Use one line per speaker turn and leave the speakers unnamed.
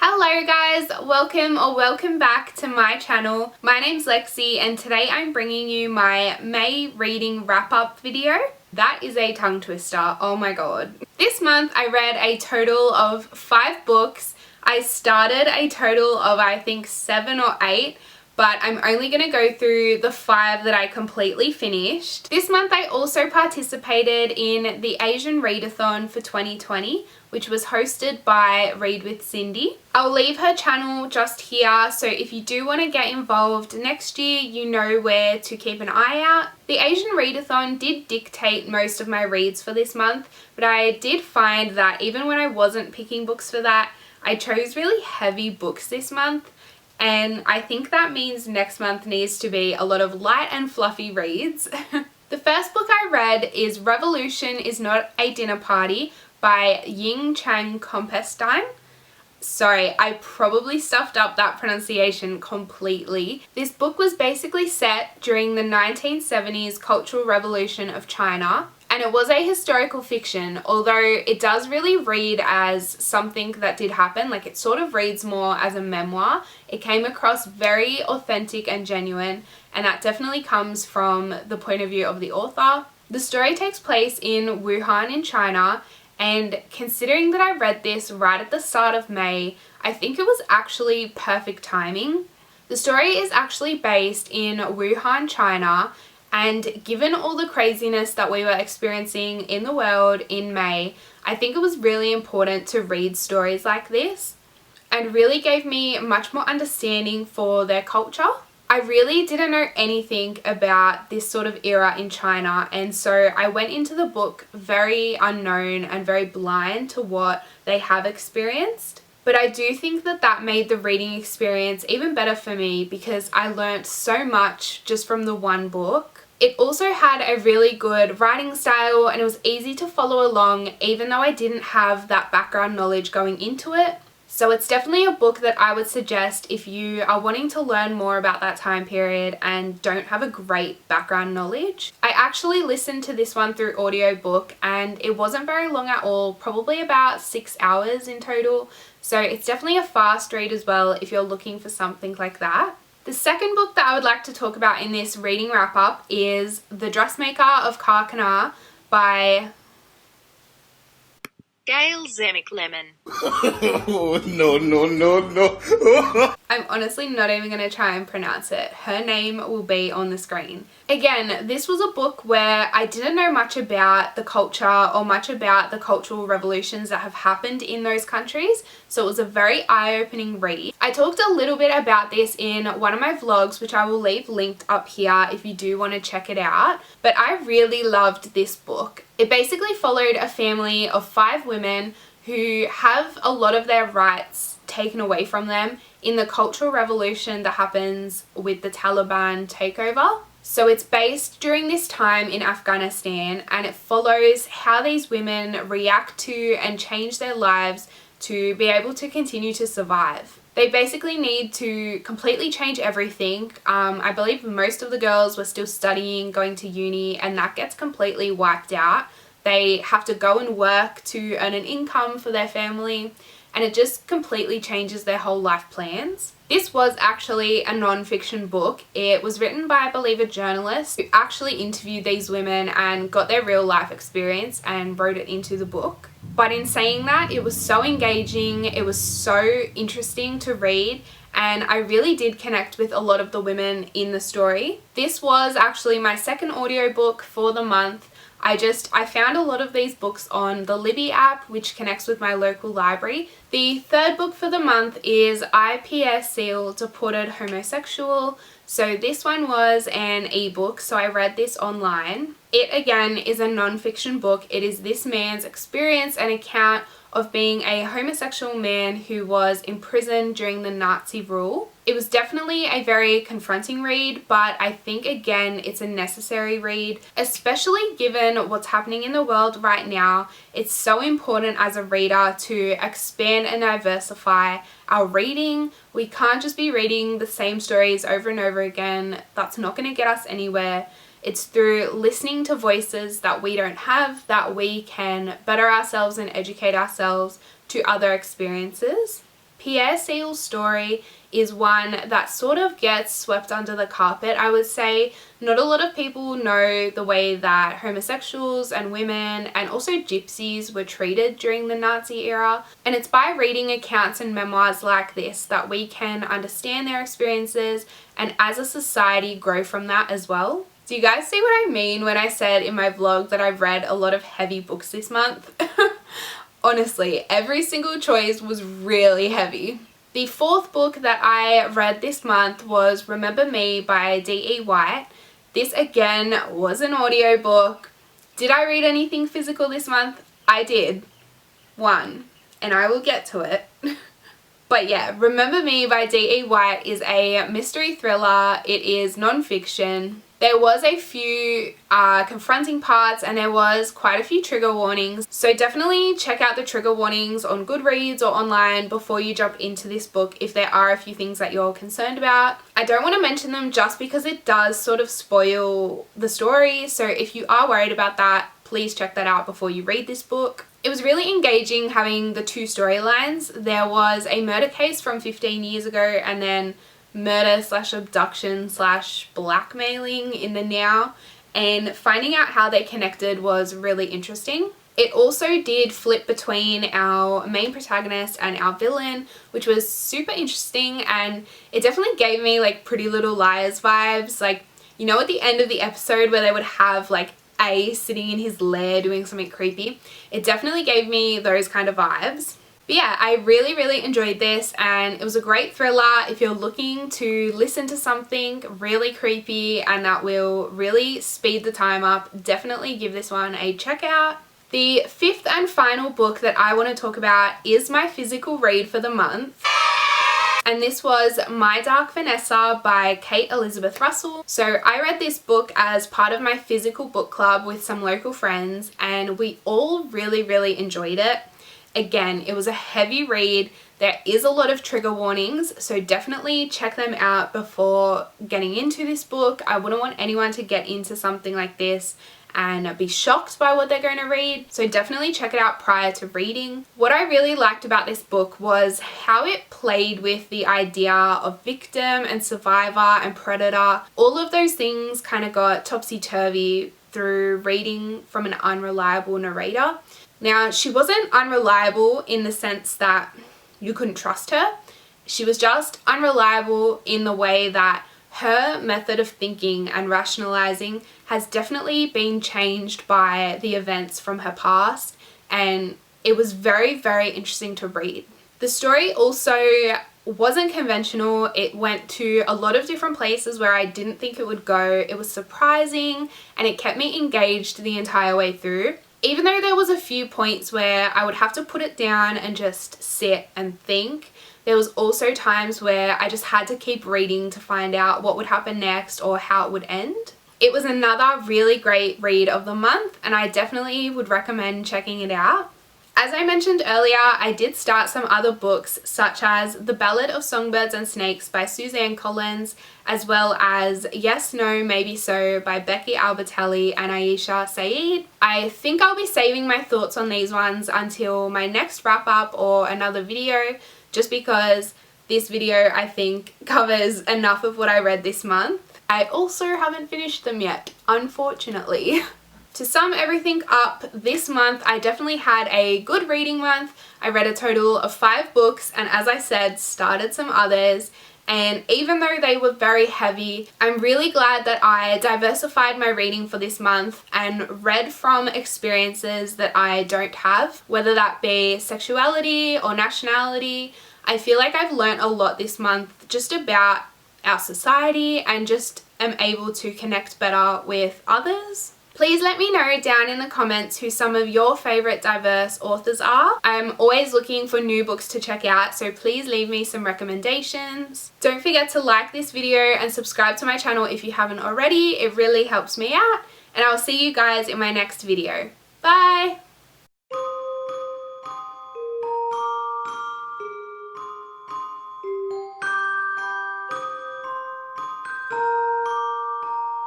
Hello guys, welcome back to my channel. My name's Lexi and today I'm bringing you my May reading wrap up video. That is a tongue twister, oh my god. This month I read a total of 5 books. I started a total of I think 7 or 8, but I'm only going to go through the 5 that I completely finished. This month I also participated in the Asian Readathon for 2020, which was hosted by Read with Cindy. I'll leave her channel just here, so if you do want to get involved next year, you know where to keep an eye out. The Asian Readathon did dictate most of my reads for this month, but I did find that even when I wasn't picking books for that, I chose really heavy books this month. And I think that means next month needs to be a lot of light and fluffy reads. The first book I read is Revolution is Not a Dinner Party by Ying Chang Compestine. Sorry, I probably stuffed up that pronunciation completely. This book was basically set during the 1970s Cultural Revolution of China. And it was a historical fiction, although it does really read as something that did happen. Like, it sort of reads more as a memoir. It came across very authentic and genuine, and that definitely comes from the point of view of the author. The story takes place in Wuhan in China, and considering that I read this right at the start of May, I think it was actually perfect timing. The story is actually based in Wuhan, China, and given all the craziness that we were experiencing in the world in May, I think it was really important to read stories like this and really gave me much more understanding for their culture. I really didn't know anything about this sort of era in China, and so I went into the book very unknown and very blind to what they have experienced. But I do think that that made the reading experience even better for me because I learnt so much just from the one book. It also had a really good writing style and it was easy to follow along even though I didn't have that background knowledge going into it. So it's definitely a book that I would suggest if you are wanting to learn more about that time period and don't have a great background knowledge. I actually listened to this one through audiobook and it wasn't very long at all, probably about 6 hours in total. So it's definitely a fast read as well if you're looking for something like that. The second book that I would like to talk about in this reading wrap up is The Dressmaker of Karkana by
Gail Zemic-Lemon.
Oh, no.
I'm honestly not even going to try and pronounce it. Her name will be on the screen. Again, this was a book where I didn't know much about the culture or much about the cultural revolutions that have happened in those countries, so it was a very eye-opening read. I talked a little bit about this in one of my vlogs, which I will leave linked up here if you do want to check it out, but I really loved this book. It basically followed a family of 5 women who have a lot of their rights taken away from them in the cultural revolution that happens with the Taliban takeover. So it's based during this time in Afghanistan and it follows how these women react to and change their lives to be able to continue to survive. They basically need to completely change everything. I believe most of the girls were still studying, going to uni, and that gets completely wiped out. They have to go and work to earn an income for their family, and it just completely changes their whole life plans. This was actually a non-fiction book. It was written by, I believe, a journalist who actually interviewed these women and got their real life experience and wrote it into the book. But in saying that, it was so engaging, it was so interesting to read, and I really did connect with a lot of the women in the story. This was actually my second audiobook for the month. I found a lot of these books on the Libby app, which connects with my local library. The third book for the month is I, Pierre Seal, Deported Homosexual. So this one was an ebook, so I read this online. It again is a non-fiction book. It is this man's experience and account of being a homosexual man who was imprisoned during the Nazi rule. It was definitely a very confronting read, but I think again it's a necessary read, especially given what's happening in the world right now. It's so important as a reader to expand and diversify our reading. We can't just be reading the same stories over and over again. That's not going to get us anywhere. It's through listening to voices that we don't have that we can better ourselves and educate ourselves to other experiences. Pierre Seal's story is one that sort of gets swept under the carpet, I would say. Not a lot of people know the way that homosexuals and women and also gypsies were treated during the Nazi era, and it's by reading accounts and memoirs like this that we can understand their experiences and as a society grow from that as well. Do you guys see what I mean when I said in my vlog that I've read a lot of heavy books this month? Honestly, every single choice was really heavy. The fourth book that I read this month was Remember Me by D.E. White. This again was an audiobook. Did I read anything physical this month? I did. One. And I will get to it. But yeah, Remember Me by D.E. White is a mystery thriller. It is non-fiction. There was a few confronting parts and there was quite a few trigger warnings. So definitely check out the trigger warnings on Goodreads or online before you jump into this book if there are a few things that you're concerned about. I don't want to mention them just because it does sort of spoil the story. So if you are worried about that, please check that out before you read this book. It was really engaging having the two storylines. There was a murder case from 15 years ago and then murder slash abduction slash blackmailing in the now, and finding out how they connected was really interesting. It also did flip between our main protagonist and our villain, which was super interesting, and it definitely gave me like Pretty Little Liars vibes. Like, you know, at the end of the episode where they would have like A sitting in his lair doing something creepy, it definitely gave me those kind of vibes. But yeah, I really enjoyed this, and it was a great thriller. If you're looking to listen to something really creepy and that will really speed the time up, definitely give this one a check out. The fifth and final book that I want to talk about is my physical read for the month. And this was My Dark Vanessa by Kate Elizabeth Russell. So I read this book as part of my physical book club with some local friends, and we all really enjoyed it. Again, it was a heavy read. There is a lot of trigger warnings, so definitely check them out before getting into this book. I wouldn't want anyone to get into something like this and be shocked by what they're going to read, so definitely check it out prior to reading. What I really liked about this book was how it played with the idea of victim and survivor and predator. All of those things kind of got topsy-turvy through reading from an unreliable narrator. Now, she wasn't unreliable in the sense that you couldn't trust her. She was just unreliable in the way that her method of thinking and rationalizing has definitely been changed by the events from her past, and it was very interesting to read. The story also wasn't conventional. It went to a lot of different places where I didn't think it would go. It was surprising and it kept me engaged the entire way through. Even though there was a few points where I would have to put it down and just sit and think, there was also times where I just had to keep reading to find out what would happen next or how it would end. It was another really great read of the month, and I definitely would recommend checking it out. As I mentioned earlier, I did start some other books such as The Ballad of Songbirds and Snakes by Suzanne Collins, as well as Yes, No, Maybe So by Becky Albertelli and Aisha Saeed. I think I'll be saving my thoughts on these ones until my next wrap up or another video, just because this video I think covers enough of what I read this month. I also haven't finished them yet, unfortunately. To sum everything up, this month I definitely had a good reading month. I read a total of 5 books, and as I said, started some others. And even though they were very heavy, I'm really glad that I diversified my reading for this month and read from experiences that I don't have, whether that be sexuality or nationality. I feel like I've learnt a lot this month just about our society and just am able to connect better with others. Please let me know down in the comments who some of your favourite diverse authors are. I'm always looking for new books to check out, so please leave me some recommendations. Don't forget to like this video and subscribe to my channel if you haven't already. It really helps me out, and I'll see you guys in my next video. Bye!